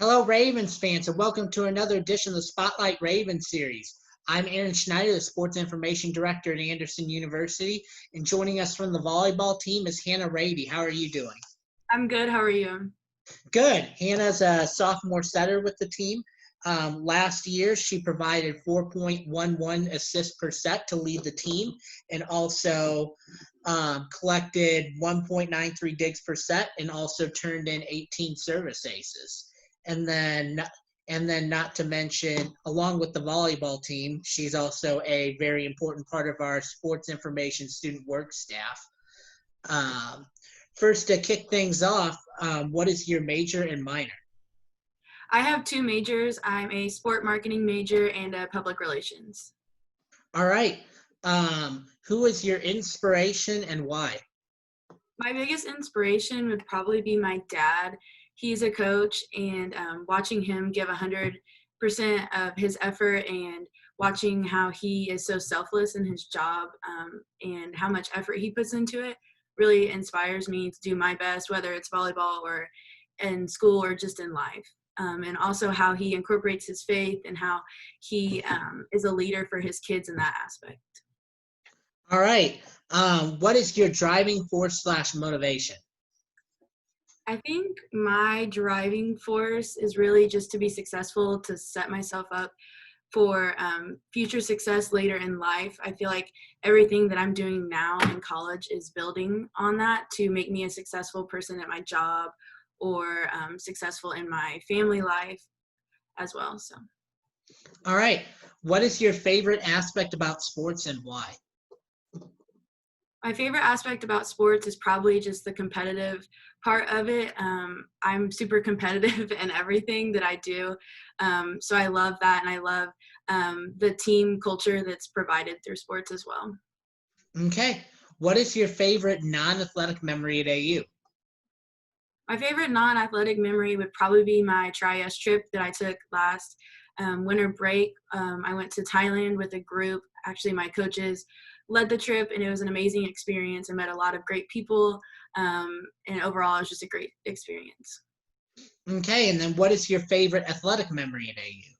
Hello, Ravens fans, and welcome to another edition of the Spotlight Ravens series. I'm Aaron Schneider, the Sports Information Director at Anderson University, and joining us from the volleyball team is Hannah Rady. How are you doing? I'm good. How are you? Good. Hannah's a sophomore setter with the team. Last year, she provided 4.11 assists per set to lead the team and also collected 1.93 digs per set and also turned in 18 service aces. And then not to mention, along with the volleyball team, she's also a very important part of our sports information student work staff. First, to kick things off, what is your major and minor? I have two majors. I'm a sport marketing major and a public relations. All right. Who is your inspiration and why? My biggest inspiration would probably be my dad. He's a coach, and watching him give 100% of his effort and watching how he is so selfless in his job and how much effort he puts into it really inspires me to do my best, whether it's volleyball or in school or just in life. And also how he incorporates his faith and how he is a leader for his kids in that aspect. All right. What is your driving force / motivation? I think my driving force is really just to be successful, to set myself up for future success later in life. I feel like everything that I'm doing now in college is building on that to make me a successful person at my job or successful in my family life as well. So, all right. What is your favorite aspect about sports and why? my favorite aspect about sports is probably just the competitive part of it. I'm super competitive in everything that I do. So I love that, and I love the team culture that's provided through sports as well. Okay. What is your favorite non-athletic memory at AU? My favorite non-athletic memory would probably be my Tri-S trip that I took last winter break. I went to Thailand with a group. Actually, my coaches led the trip, and it was an amazing experience. I met a lot of great people, and overall, it was just a great experience. Okay, and then what is your favorite athletic memory at AU?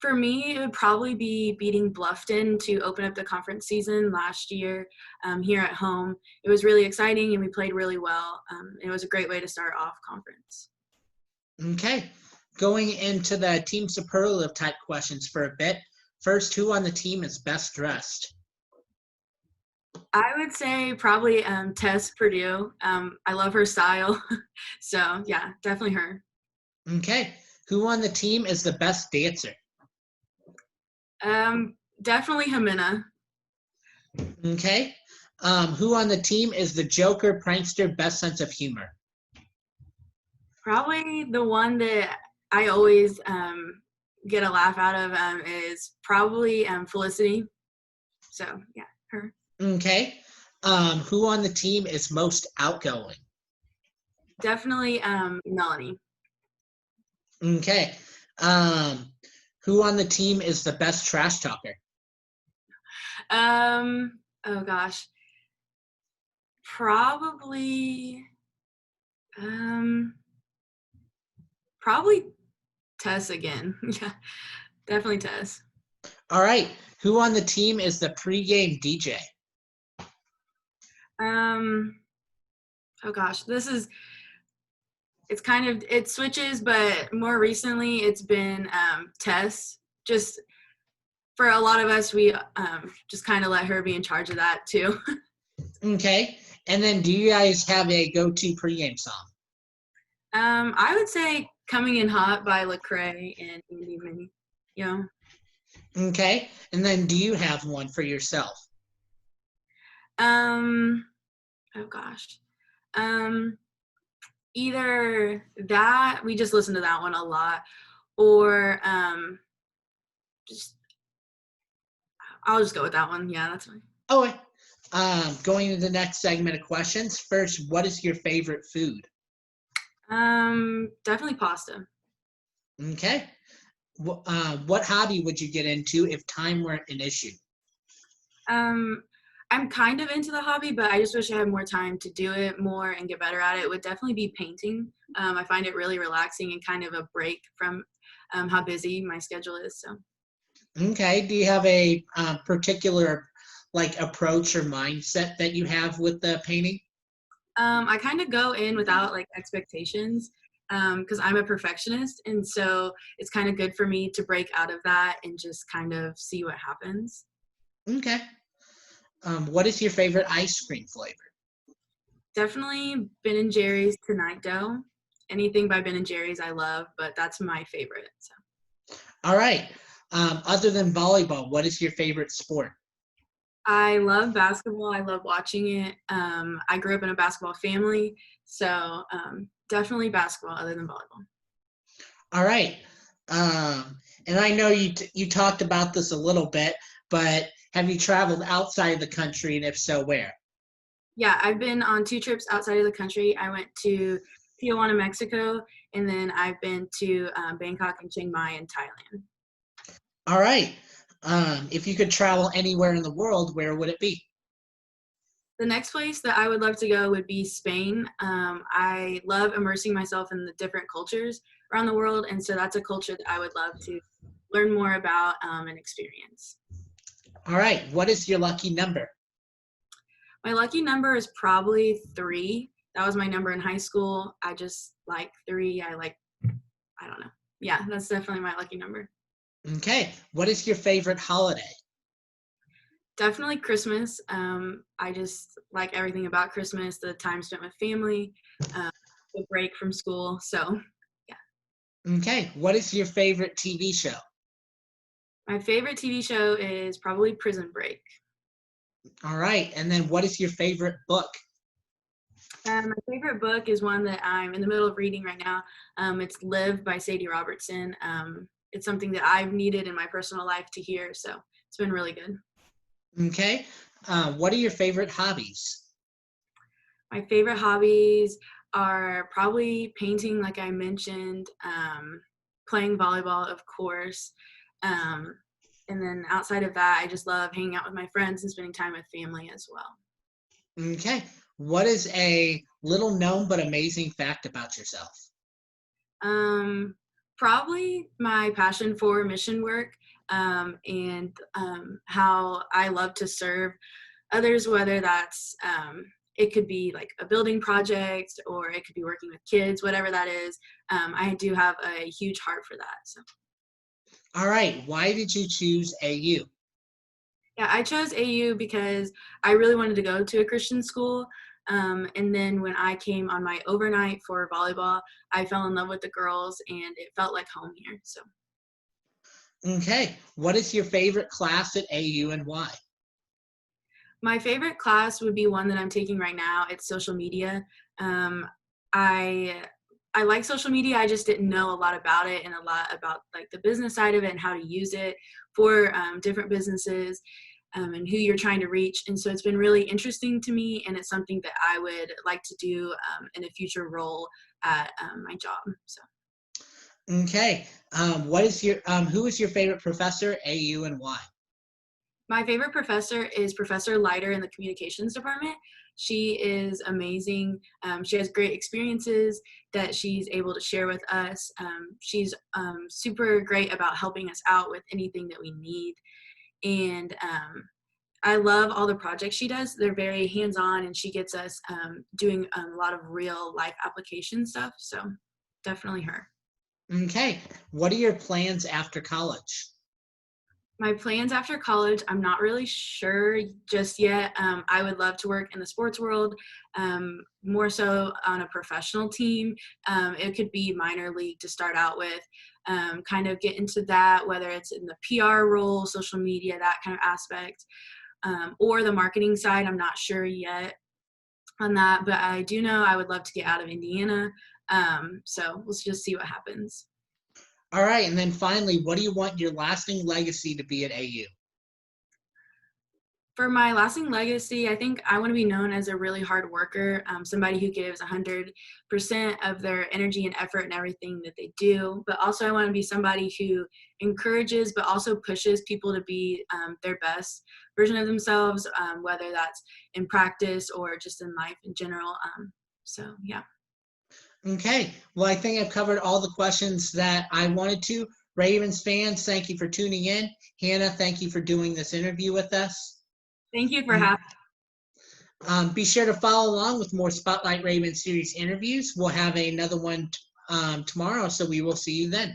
For me, it would probably be beating Bluffton to open up the conference season last year here at home. It was really exciting, and we played really well. It was a great way to start off conference. Okay, going into the team superlative type questions for a bit. First, who on the team is best dressed? I would say probably Tess Purdue. I love her style. So, yeah, definitely her. Okay, who on the team is the best dancer? Definitely Jimena. Okay, who on the team is the joker, prankster, best sense of humor? Probably the one that I always get a laugh out of is probably Felicity. So, yeah, her. Okay, who on the team is most outgoing? Definitely Melanie. Okay, who on the team is the best trash talker? Oh gosh. Probably probably Tess again. Yeah, definitely Tess. All right, who on the team is the pregame DJ? Oh gosh, it switches, but more recently it's been Tess. Just for a lot of us, we just kind of let her be in charge of that too. Okay, and then do you guys have a go-to pregame song? I would say "Coming in Hot" by Lecrae and Andy Minnie. You know. Okay, and then do you have one for yourself? Oh gosh. Either that, we just listen to that one a lot, or just I'll just go with that one. Yeah, that's fine. Okay. Going to the next segment of questions. First, what is your favorite food? Definitely pasta. Okay. What hobby would you get into if time weren't an issue? I I'm kind of into the hobby, but I just wish I had more time to do it more and get better at it. It would definitely be painting. I find it really relaxing and kind of a break from how busy my schedule is. So. Okay. Do you have a particular like approach or mindset that you have with the painting? I kind of go in without like expectations because I'm a perfectionist. And so it's kind of good for me to break out of that and just kind of see what happens. Okay. What is your favorite ice cream flavor? Definitely Ben and Jerry's Tonight Dough. Anything by Ben and Jerry's I love, but that's my favorite. So. All right. Other than volleyball, what is your favorite sport? I love basketball. I love watching it. I grew up in a basketball family, so definitely basketball other than volleyball. All right. And I know you talked about this a little bit, but have you traveled outside of the country, and if so, where? Yeah, I've been on 2 trips outside of the country. I went to Tijuana, Mexico, and then I've been to Bangkok and Chiang Mai in Thailand. All right. If you could travel anywhere in the world, where would it be? The next place that I would love to go would be Spain. I love immersing myself in the different cultures around the world, and so that's a culture that I would love to learn more about and experience. All right. What is your lucky number? My lucky number is probably 3. That was my number in high school. I just like 3. I don't know. Yeah, that's definitely my lucky number. Okay. What is your favorite holiday? Definitely Christmas. I just like everything about Christmas, the time spent with family, the break from school. So, yeah. Okay. What is your favorite TV show? My favorite TV show is probably Prison Break. All right. And then what is your favorite book? My favorite book is one that I'm in the middle of reading right now. It's Live by Sadie Robertson. It's something that I've needed in my personal life to hear, so it's been really good. Okay. What are your favorite hobbies? My favorite hobbies are probably painting, like I mentioned, playing volleyball, of course. Um, and then outside of that, I just love hanging out with my friends and spending time with family as well. Okay. What is a little known but amazing fact about yourself? Um, Probably my passion for mission work and how I love to serve others, whether that's it could be like a building project or it could be working with kids, whatever that is. I do have a huge heart for that. So. All right. Why did you choose AU? Yeah, I chose AU because I really wanted to go to a Christian school. And then when I came on my overnight for volleyball, I fell in love with the girls and it felt like home here. So Okay. What is your favorite class at AU and why? my favorite class would be one that I'm taking right now. It's social media. I I like social media. I just didn't know a lot about it and a lot about like the business side of it and how to use it for different businesses and who you're trying to reach. And so it's been really interesting to me, and it's something that I would like to do in a future role at my job. So Okay. Who is your favorite professor, AU, and why? my favorite professor is Professor Leiter in the communications department. She is amazing. She has great experiences that she's able to share with us. She's super great about helping us out with anything that we need. And I love all the projects she does. They're very hands-on, and she gets us doing a lot of real life application stuff. So definitely her. Okay. What are your plans after college? My plans after college, I'm not really sure just yet. I would love to work in the sports world, more so on a professional team. It could be minor league to start out with, kind of get into that, whether it's in the PR role, social media, that kind of aspect, or the marketing side. I'm not sure yet on that, but I do know I would love to get out of Indiana. So we'll just see what happens. All right. And then finally, what do you want your lasting legacy to be at AU? For my lasting legacy, I think I want to be known as a really hard worker, somebody who gives 100% of their energy and effort in everything that they do. But also, I want to be somebody who encourages, but also pushes people to be their best version of themselves, whether that's in practice or just in life in general. So, yeah. Okay. Well, I think I've covered all the questions that I wanted to. Ravens fans, thank you for tuning in. Hannah, thank you for doing this interview with us. Thank you for having Be sure to follow along with more Spotlight Ravens series interviews. We'll have another one tomorrow, so we will see you then.